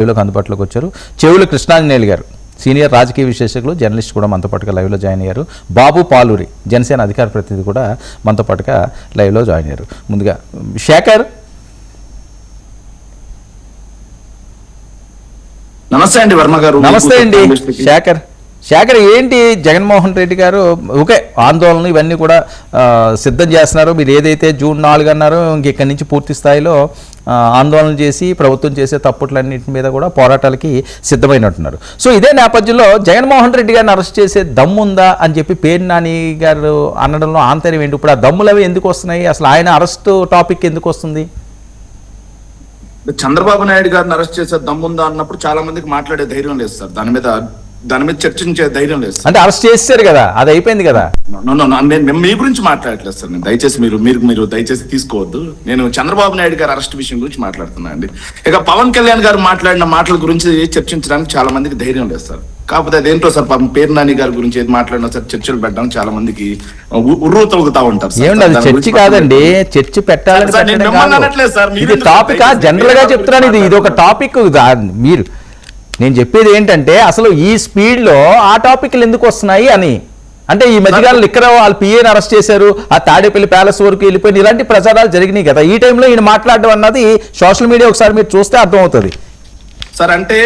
అందుబాటులోకి వచ్చారు. చెవుల కృష్ణాంజనేయులు గారు సీనియర్ రాజకీయ విశ్లేషకులు, జర్నలిస్ట్ కూడా మనతో పాటుగా లైవ్లో జాయిన్ అయ్యారు. బాబు పాలూరి జనసేన అధికార ప్రతినిధి కూడా మనతో పాటుగా లైవ్లో జాయిన్ అయ్యారు. ముందుగా శేఖర్. నమస్తే అండి వర్మ గారు. నమస్తే అండి శేఖర్, ఏంటి జగన్మోహన్ రెడ్డి గారు ఓకే ఆందోళన ఇవన్నీ కూడా సిద్ధం చేస్తున్నారు. మీరు ఏదైతే జూన్ 4 అన్నారో ఇక్కడి నుంచి పూర్తి స్థాయిలో ఆందోళన చేసి ప్రభుత్వం చేసే తప్పులన్నింటి మీద కూడా పోరాటాలకి సిద్ధమైనట్టున్నారు. సో ఇదే నేపథ్యంలో జగన్మోహన్ రెడ్డి గారిని అరెస్ట్ చేసే దమ్ముందా అని చెప్పి పేర్ని నాని గారు అనడంలో ఆంతర్యం ఏంటి? ఇప్పుడు ఆ దమ్ములు అవి ఎందుకు వస్తున్నాయి? అసలు ఆయన అరెస్ట్ టాపిక్ ఎందుకు వస్తుంది? చంద్రబాబు నాయుడు గారిని అరెస్ట్ చేసే దమ్ముందా అన్నప్పుడు చాలా మందికి మాట్లాడే ధైర్యం లేదు సార్. దాని మీద చర్చించే ధైర్యం లేదు. అంటే అరెస్ట్ చేశారు కదా, అది అయిపోయింది కదా. నేను మీ గురించి మాట్లాడట్లేదు సార్. నేను దయచేసి మీరు దయచేసి తీసుకోవద్దు. నేను చంద్రబాబు నాయుడు గారి అరెస్ట్ విషయం గురించి మాట్లాడుతున్నా అండి. ఇక పవన్ కళ్యాణ్ గారు మాట్లాడిన మాటల గురించి చర్చించడానికి చాలా మందికి ధైర్యం లేదు సార్. కాకపోతే అదేంటో సార్, పాపం పేరు నాని గారి గురించి ఏది మాట్లాడినా సార్ చర్చలు పెట్టడానికి చాలా మందికి ఉర్రు తొలుగుతా ఉంటారు. చర్చ కాదండి, చర్చ పెట్టాలని టాపిక్ జనరల్ గా చెప్తున్నాను. ఇది ఒక టాపిక్. మీరు నేను చెప్పేది ఏంటంటే అసలు ఈ స్పీడ్లో ఆ టాపిక్లు ఎందుకు వస్తున్నాయి అని. అంటే ఈ మధ్యకాలంలో ఇక్కడ వాళ్ళు పిఏని అరెస్ట్ చేశారు, ఆ తాడేపల్లి ప్యాలెస్ వరకు వెళ్ళిపోయిన ఇలాంటి ప్రచారాలు జరిగినాయి కదా. ఈ టైంలో ఈయన మాట్లాడడం అన్నది సోషల్ మీడియా ఒకసారి మీరు చూస్తే అర్థమవుతుంది సార్. అంటే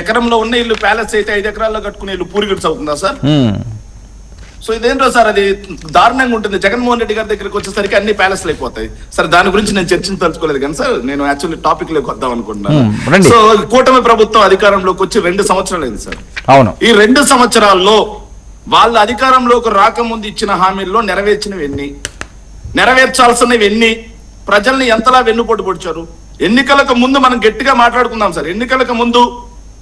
ఎకరంలో ఉన్న ఇల్లు ప్యాలెస్ అయితే 5 ఎకరాల్లో కట్టుకునే ఇల్లు పూరిగిడ్స్ అవుతుందా సార్? సో ఇదేంటో సార్, అది దారుణంగా ఉంటుంది. జగన్మోహన్ రెడ్డి గారి దగ్గరికి వచ్చేసరికి అన్ని ప్యాలెస్లు అయిపోతాయి. సరే, దాని గురించి నేను చర్చించదలుచుకోలేదు కానీ సార్, నేను యాక్చువల్లీ టాపిక్ లోకి వద్దాం అనుకుంటున్నాను. సో కూటమి ప్రభుత్వం అధికారంలోకి వచ్చి 2 సంవత్సరాలు అయింది సార్. అవును. ఈ 2 సంవత్సరాల్లో వాళ్ళ అధికారంలోకి రాకముందు ఇచ్చిన హామీల్లో నెరవేర్చినవి ఎన్ని, నెరవేర్చాల్సినవి ఎన్ని, ప్రజల్ని ఎంతలా వెన్నుపోటు పొడిచారు? ఎన్నికలకు ముందు మనం గట్టిగా మాట్లాడుకుందాం సార్. ఎన్నికలకు ముందు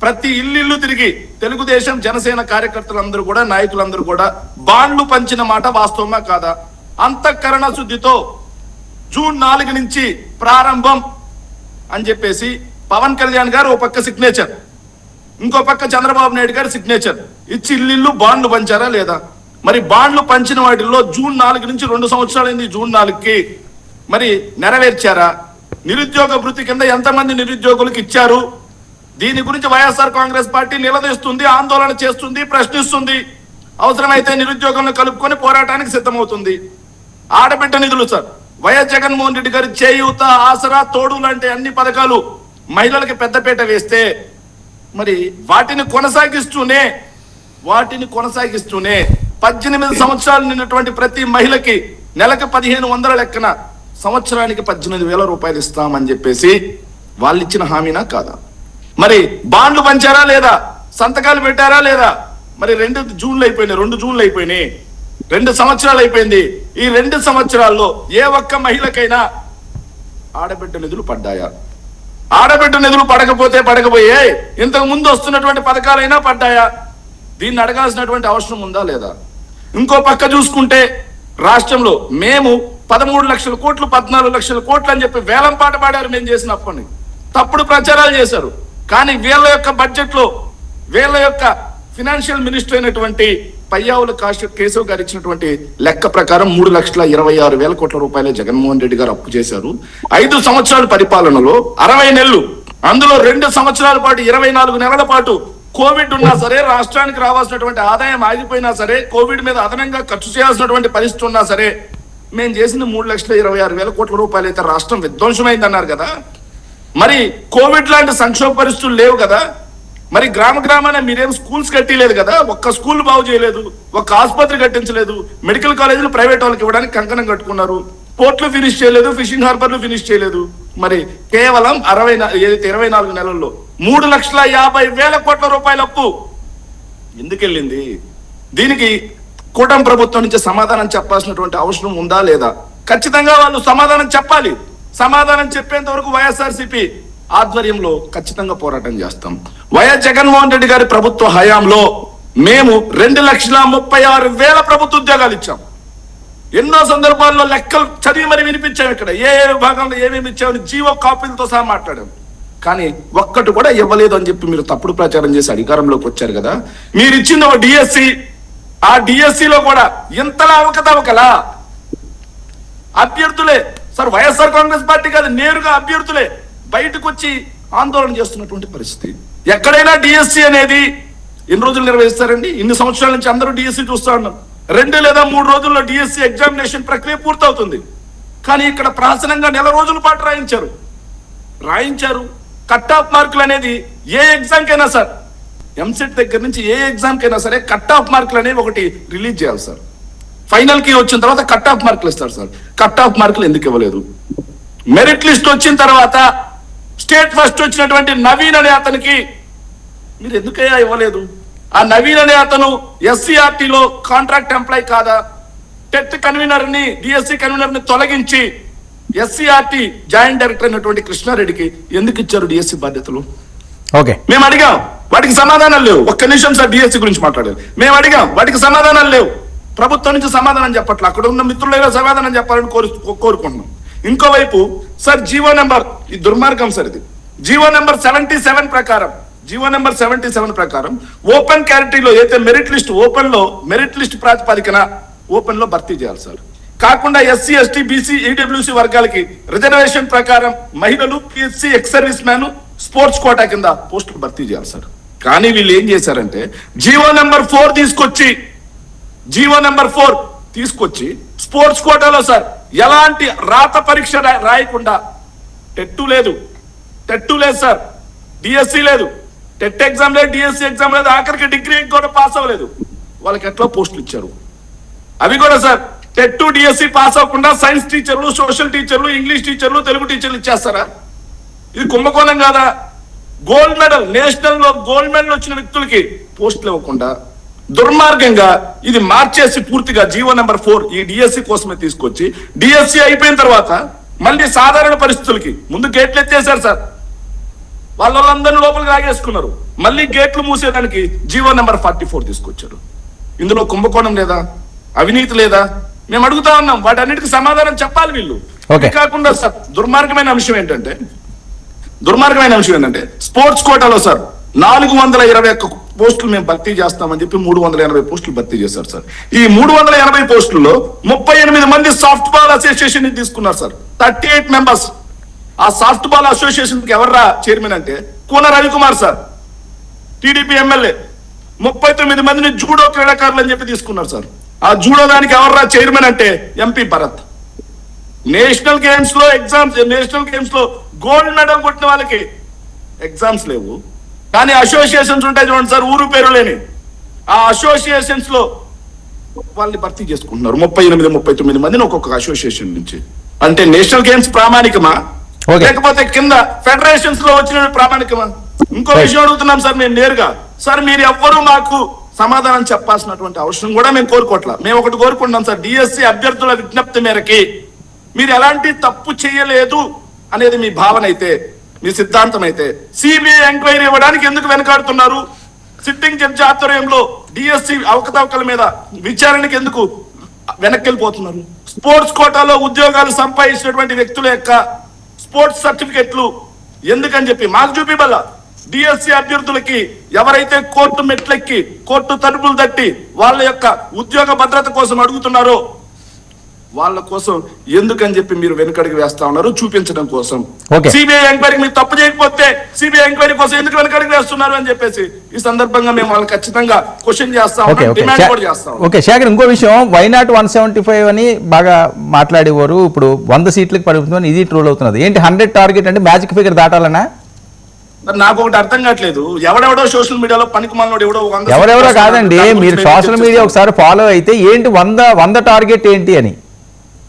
ప్రతి ఇల్లు తిరిగి తెలుగుదేశం జనసేన కార్యకర్తలందరూ కూడా, నాయకులందరూ కూడా బాండ్లు పంచిన మాట వాస్తవమా కాదా? అంతఃకరణ శుద్ధితో జూన్ 4 నుంచి ప్రారంభం అని చెప్పేసి పవన్ కళ్యాణ్ గారు ఓ పక్క సిగ్నేచర్, ఇంకో పక్క చంద్రబాబు నాయుడు గారు సిగ్నేచర్ ఇచ్చి ఇల్లు బాండ్లు పంచారా లేదా? మరి బాండ్లు పంచిన వాటిల్లో జూన్ 4 నుంచి 2 సంవత్సరాలైంది. జూన్ 4కి మరి నెరవేర్చారా? నిరుద్యోగ భృతి కింద ఎంతమంది నిరుద్యోగులకు ఇచ్చారు? దీని గురించి వైఎస్ఆర్ కాంగ్రెస్ పార్టీ నిలదీస్తుంది, ఆందోళన చేస్తుంది, ప్రశ్నిస్తుంది. అవసరమైతే నిరుద్యోగంలో కలుపుకొని పోరాటానికి సిద్ధమవుతుంది. ఆడబిడ్డ నిధులు సార్, వైఎస్ జగన్మోహన్ రెడ్డి గారి చేయూత, ఆసరా, తోడు లాంటి అన్ని పథకాలు మహిళలకి పెద్దపీట వేస్తే మరి వాటిని కొనసాగిస్తూనే 18 సంవత్సరాలు నిన్నటువంటి ప్రతి మహిళకి నెలకు 1500 లెక్కన సంవత్సరానికి 18,000 రూపాయలు ఇస్తామని చెప్పేసి వాళ్ళు ఇచ్చిన హామీనా కాదా? మరి బాండ్లు పంచారా లేదా? సంతకాలు పెట్టారా లేదా? మరి 2 జూన్లు అయిపోయినాయి. 2 సంవత్సరాలు అయిపోయింది. ఈ 2 సంవత్సరాల్లో ఏ ఒక్క మహిళకైనా ఆడబిడ్డ నిధులు పడ్డాయా? ఆడబిడ్డ నిధులు పడకపోయే ఇంతకు ముందు వస్తున్నటువంటి పథకాలైనా పడ్డాయా? దీన్ని అడగాల్సినటువంటి అవసరం ఉందా లేదా? ఇంకో పక్క చూసుకుంటే రాష్ట్రంలో మేము 13 లక్షల కోట్లు, 14 లక్షల కోట్లు అని చెప్పి వేలం పాట పాడారు. మేము చేసినప్పటి తప్పుడు ప్రచారాలు చేశారు. కానీ వీళ్ళ యొక్క బడ్జెట్ లో వీళ్ళ యొక్క ఫినాన్షియల్ మినిస్టర్ అయినటువంటి పయ్యావుల కేశవ్ గారు ఇచ్చినటువంటి లెక్క ప్రకారం 3,26,000 కోట్ల రూపాయలే జగన్మోహన్ రెడ్డి గారు అప్పు చేశారు. 5 సంవత్సరాల పరిపాలనలో 60 నెలలు, అందులో 2 సంవత్సరాల పాటు 24 నెలల పాటు కోవిడ్ ఉన్నా సరే, రాష్ట్రానికి రావాల్సినటువంటి ఆదాయం ఆగిపోయినా సరే, కోవిడ్ మీద అదనంగా ఖర్చు చేయాల్సినటువంటి పరిస్థితి ఉన్నా సరే, మేము చేసిన 3,26,000 కోట్ల రూపాయలు అయితే రాష్ట్రం విధ్వంసమైంది అన్నారు కదా. మరి కోవిడ్ లాంటి సంక్షోభ పరిస్థితులు లేవు కదా. మరి గ్రామాన మీరేం స్కూల్స్ కట్టిలేదు కదా. ఒక్క స్కూల్ బాగు చేయలేదు, ఒక్క ఆసుపత్రి కట్టించలేదు, మెడికల్ కాలేజీలు ప్రైవేట్ వాళ్ళకి ఇవ్వడానికి కంకణం కట్టుకున్నారు, పోర్ట్లు ఫినిష్ చేయలేదు, ఫిషింగ్ హార్బర్లు ఫినిష్ చేయలేదు. మరి కేవలం 24 నెలల్లో 3,50,000 కోట్ల రూపాయల అప్పు ఎందుకు వెళ్ళింది? దీనికి కూటమి ప్రభుత్వం నుంచి సమాధానం చెప్పాల్సినటువంటి అవసరం ఉందా లేదా? ఖచ్చితంగా వాళ్ళు సమాధానం చెప్పాలి. సమాధానం చెప్పేంత వరకు వైఎస్ఆర్సీపీ ఆధ్వర్యంలో ఖచ్చితంగా పోరాటం చేస్తాం. వైఎస్ జగన్మోహన్ రెడ్డి గారి ప్రభుత్వ హయాంలో మేము 2,36,000 ప్రభుత్వ ఉద్యోగాలు ఇచ్చాం. ఎన్నో సందర్భాల్లో లెక్కలు చదివి మరి వినిపించాం. ఇక్కడ ఏ విభాగంలో ఏమేమి ఇచ్చామని జీవో కాపీలతో సహా మాట్లాడాం. కానీ ఒక్కటి కూడా ఇవ్వలేదు అని చెప్పి మీరు తప్పుడు ప్రచారం చేసి అధికారంలోకి వచ్చారు కదా. మీరు ఇచ్చిన డిఎస్సి, ఆ డిఎస్సిలో కూడా ఇంతలా అవకతవకలా అభ్యర్థులే సార్, వైఎస్ఆర్ కాంగ్రెస్ పార్టీ కాదు, నేరుగా అభ్యర్థులే బయటకు వచ్చి ఆందోళన చేస్తున్నటువంటి పరిస్థితి. ఎక్కడైనా డిఎస్సి అనేది ఎన్ని రోజులు నిర్వహిస్తారండి? ఇన్ని సంవత్సరాల నుంచి అందరూ డిఎస్సి చూస్తా ఉన్నాం. 2 లేదా 3 రోజుల్లో డిఎస్సి ఎగ్జామినేషన్ ప్రక్రియ పూర్తవుతుంది. కానీ ఇక్కడ ప్రహసనంగా నెల రోజుల పాటు రాయించారు. కట్ ఆఫ్ మార్కులు అనేది ఏ ఎగ్జామ్ కైనా సార్, ఎంసెట్ దగ్గర నుంచి ఏ ఎగ్జామ్ కైనా సరే కట్ ఆఫ్ మార్కులు అనేవి ఒకటి రిలీజ్ చేయాలి సార్. ఫైనల్ కి వచ్చిన తర్వాత కట్ ఆఫ్ మార్కులు ఇస్తారు సార్. కట్ ఆఫ్ మార్కులు ఎందుకు ఇవ్వలేదు? మెరిట్ లిస్ట్ వచ్చిన తర్వాత స్టేట్ ఫస్ట్ వచ్చినటువంటి నవీన్ అనే అతనికి మీరు ఎందుకయ్యా ఇవ్వలేదు? ఆ నవీన్ అనే అతను ఎస్సీఆర్టీలో కాంట్రాక్ట్ ఎంప్లాయ్ కాదా? టెట్ కన్వీనర్ ని, డిఎస్సి కన్వీనర్ ని తొలగించి ఎస్సీఆర్టీ జాయింట్ డైరెక్టర్ అయినటువంటి కృష్ణారెడ్డికి ఎందుకు ఇచ్చారు డిఎస్సి బాధ్యతలు? ఓకే, మేము అడిగాం, వాటికి సమాధానాలు లేవు. ఒక్క నిమిషం సార్, డిఎస్సి గురించి మాట్లాడారు. మేము అడిగాం, వాటికి సమాధానాలు లేవు. ప్రభుత్వం నుంచి సమాధానం చెప్పట్లే. అక్కడ ఉన్న మిత్రులైనా సమాధానం చెప్పాలని కోరుకుంటున్నాం. ఇంకోవైపు సార్ జీవో నెంబర్, ఈ దుర్మార్గం సార్ ఇది. జీవో నెంబర్ 77 ప్రకారం ఓపెన్ క్యాటగిరీలో అయితే మెరిట్ లిస్ట్ మెరిట్ లిస్ట్ ప్రాతిపదికన ఓపెన్ లో భర్తీ చేయాలి సార్. కాకుండా ఎస్సీ, ఎస్టీ, బీసీ, ఈడబ్ల్యూసీ వర్గాలకి రిజర్వేషన్ ప్రకారం మహిళలు, PSC, ex service man, sports quota కింద పోస్టులు భర్తీ చేయాలి సార్. కానీ వీళ్ళు ఏం చేశారంటే జీవో నెంబర్ 4 తీసుకొచ్చి స్పోర్ట్స్ కోటాలో సార్ ఎలాంటి రాత పరీక్ష రాయకుండా టెట్ లేదు సార్, డిఎస్సి లేదు, టెట్ ఎగ్జామ్ లేదు, డిఎస్సి ఎగ్జామ్ లేదు, ఆఖరికి డిగ్రీ కూడా పాస్ అవ్వలేదు. వాళ్ళకి ఎట్లా పోస్టులు ఇచ్చారు? అవి కూడా సార్ టెట్, డిఎస్సి పాస్ అవ్వకుండా సైన్స్ టీచర్లు, సోషల్ టీచర్లు, ఇంగ్లీష్ టీచర్లు, తెలుగు టీచర్లు ఇచ్చేస్తారా? ఇది కుంభకోణం కాదా? గోల్డ్ మెడల్, నేషనల్ లో గోల్డ్ మెడల్ వచ్చిన వ్యక్తులకి పోస్టులు ఇవ్వకుండా దుర్మార్గంగా ఇది మార్చేసి పూర్తిగా జీవో నెంబర్ 4 ఈ డిఎస్సి కోసమే తీసుకొచ్చి డిఎస్సి అయిపోయిన తర్వాత మళ్ళీ సాధారణ పరిస్థితులకి ముందు గేట్లు ఎత్తేసారు సార్. వాళ్ళందరినీ లోపలికి లాగేసుకున్నారు. మళ్ళీ గేట్లు మూసేదానికి జీవో నెంబర్ 44 తీసుకొచ్చారు. ఇందులో కుంభకోణం లేదా? అవినీతి లేదా? మేము అడుగుతా ఉన్నాం. వాటన్నిటికీ సమాధానం చెప్పాలి వీళ్ళు. కాకుండా సార్ దుర్మార్గమైన అంశం ఏంటంటే స్పోర్ట్స్ కోటాలో సార్ 421 పోస్టులు మేము భర్తీ చేస్తామని చెప్పి 380 పోస్టులు భర్తీ చేశారు సార్. ఈ 380 పోస్టుల్లో 38 మంది సాఫ్ట్ బాల్ అసోసియేషన్ తీసుకున్నారు సార్. 38 మెంబర్స్. ఆ సాఫ్ట్ బాల్ అసోసియేషన్ కి ఎవర్రా చైర్మన్ అంటే Koona Ravikumar sir, TDP MLA. 39 మందిని జూడో క్రీడాకారులు అని చెప్పి తీసుకున్నారు సార్. ఆ జూడో దానికి ఎవర్రా చైర్మన్ అంటే ఎంపీ భరత్. నేషనల్ గేమ్స్ లో గోల్డ్ మెడల్ కొట్టిన వాళ్ళకి ఎగ్జామ్స్ లేవు, కానీ అసోసియేషన్స్ ఉంటాయి చూడండి సార్, ఊరు పేరు లేని ఆ అసోసియేషన్స్ లో వాళ్ళని భర్తీ చేసుకుంటున్నారు. 39 మందిని ఒక్కొక్క అసోసియేషన్ నుంచి. అంటే నేషనల్ గేమ్స్ ప్రామాణికమా, లేకపోతే కింద ఫెడరేషన్స్ లో వచ్చిన ప్రామాణికమా? ఇంకో విషయం అడుగుతున్నాం సార్ మేము నేరుగా. సార్ మీరు ఎవ్వరూ మాకు సమాధానం చెప్పాల్సినటువంటి అవసరం కూడా మేము కోరుకోవట్లా. మేము ఒకటి కోరుకుంటున్నాం సార్, డిఎస్సి అభ్యర్థుల విజ్ఞప్తి మేరకి మీరు ఎలాంటి తప్పు చేయలేదు అనేది మీ భావన అయితే, మీ సిద్ధాంతం అయితే సిబిఐ ఎంక్వైరీ ఇవ్వడానికి ఎందుకు వెనకాడుతున్నారు? సిట్టింగ్ జడ్జి ఆధ్వర్యంలో డిఎస్సి అవకతవకల మీద విచారణకి ఎందుకు వెనక్కి వెళ్ళిపోతున్నారు? స్పోర్ట్స్ కోటాలో ఉద్యోగాలు సంపాదించినటువంటి వ్యక్తుల యొక్క స్పోర్ట్స్ సర్టిఫికెట్లు ఎందుకని చెప్పి మాకు చూపిబల్ల. డిఎస్సి అభ్యర్థులకి ఎవరైతే కోర్టు మెట్లెక్కి కోర్టు తలుపులు తట్టి వాళ్ళ యొక్క ఉద్యోగ భద్రత కోసం అడుగుతున్నారో వాళ్ళ కోసం ఎందుకని చెప్పి మీరు వెనుకడికి వేస్తా ఉన్నారు? చూపించడం కోసం. సిబిఐ ఎంక్వైరీ మీరు తప్పు చేయకపోతే సిబిఐ ఎంక్వైరీ కోసం ఎందుకు వెనుకడికి వేస్తున్నారు అని చెప్పేసి ఈ సందర్భంగా మేము వాళ్ళు ఖచ్చితంగా క్వశ్చన్ చేస్తాం, డిమాండ్ కూడా చేస్తాం. ఓకే శేఖర్, ఇంకో విషయం, వైనాట్ 175 అని బాగా మాట్లాడేవారు. ఇప్పుడు 100 సీట్లకు పరిమితం, ఇది ట్రోల్ అవుతున్నది. ఏంటి 100 టార్గెట్ అంటే మ్యాజిక్ ఫిగర్ దాటాలనా? నాకు ఒకటి అర్థం కావట్లేదు. ఎవడెవడో సోషల్ మీడియాలో పనికిమాలినోడు ఎవరెవరో కాదండి, మీరు సోషల్ మీడియా ఒకసారి ఫాలో అయితే ఏంటి 100 టార్గెట్ ఏంటి అని.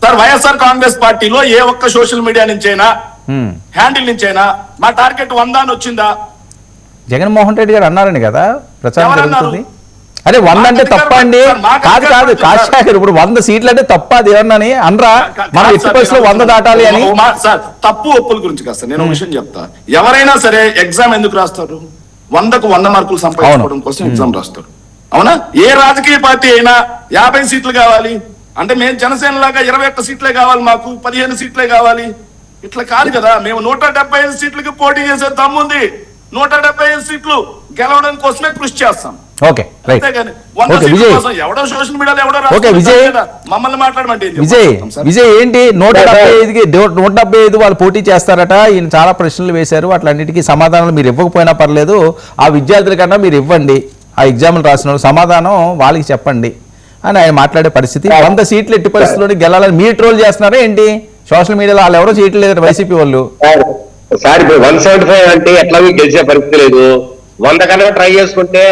సార్ వైఎస్ఆర్ కాంగ్రెస్ పార్టీలో ఏ ఒక్క సోషల్ మీడియా నుంచైనా హ్యాండిల్ నుంచైనా మా టార్గెట్ 100 అని వచ్చిందా? జగన్మోహన్ రెడ్డి గారు అన్నారని కదా ప్రచారం జరుగుతుంది. అదే 100 అంటే తప్ప అండి? కాదు కాశేఖర్, ఇప్పుడు 100 సీట్లు అంటే తప్ప అది ఏమన్నాని అనరా? మన ఎట్టి పరిస్థితుల్లో 100 దాటాలి అని. సార్ తప్పు ఒప్పుల గురించి కాదు సార్, నేను ఒక విషయం చెప్తా. ఎవరైనా సరే ఎగ్జామ్ ఎందుకు రాస్తారు? 100కు 100 మార్కులు సంపాదించుకోవడం కోసం ఎగ్జామ్ రాస్తారు, అవునా? ఏ రాజకీయ పార్టీ అయినా 50 సీట్లు కావాలి అంటే మేము జనసేన లాగా 21 సీట్లే కావాలి, మాకు 15 సీట్లే కావాలి, ఇట్లా కాదు కదా. మేము 175 సీట్లకి పోటీ చేసే దమ్ముంది. 175 సీట్లు గెలవడం కోసమే కృషి చేస్తాం. Okay right. అంతేగాని 100 ఓకే సీట్ల విజయ్. కోసం ఎవడో సోషల్ మీడియాలో ఎవడో ఓకే రాసుకుంటాడు విజయ్. కదా, మమ్మల్ని మాట్లాడమంటే ఏం విజయ్ చెప్తాం సార్? విజయ్ ఏంటి 175 వాళ్ళు పోటీ చేస్తారట, ఈయన చాలా ప్రశ్నలు వేశారు, అట్లన్నిటికీ సమాధానాలు మీరు ఇవ్వకపోయినా పర్లేదు, ఆ విద్యార్థుల కన్నా మీరు ఇవ్వండి, ఆ ఎగ్జామ్లు రాసిన వాళ్ళు సమాధానం వాళ్ళకి చెప్పండి అని ఆయన మాట్లాడే పరిస్థితి. 100 సీట్లు ఎట్టి పరిస్థితుల్లో గెలాలని మీరు ట్రోల్ చేస్తున్నారా ఏంటి? సోషల్ మీడియాలో వాళ్ళు ఎవరో సీట్లు లేదు వైసీపీ వాళ్ళు. సార్ ఇప్పుడు 175 అంటే ఎట్లాగో గెలిచే పరిస్థితి లేదు. 100 కనుక ట్రై చేసుకుంటే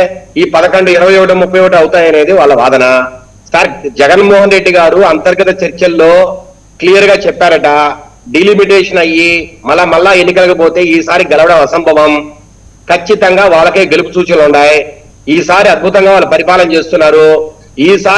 ఈ 11, 21, 31 అవుతాయనేది వాళ్ళ వాదన. సార్ జగన్మోహన్ రెడ్డి గారు అంతర్గత చర్చల్లో క్లియర్ గా చెప్పారట, డిలిమిటేషన్ అయ్యి మళ్ళా ఎన్నికలకు పోతే ఈసారి గెలవడం అసంభవం, ఖచ్చితంగా వాళ్ళకే గెలుపు సూచనలు ఉన్నాయి, ఈసారి అద్భుతంగా వాళ్ళు పరిపాలన చేస్తున్నారు, ఈసారి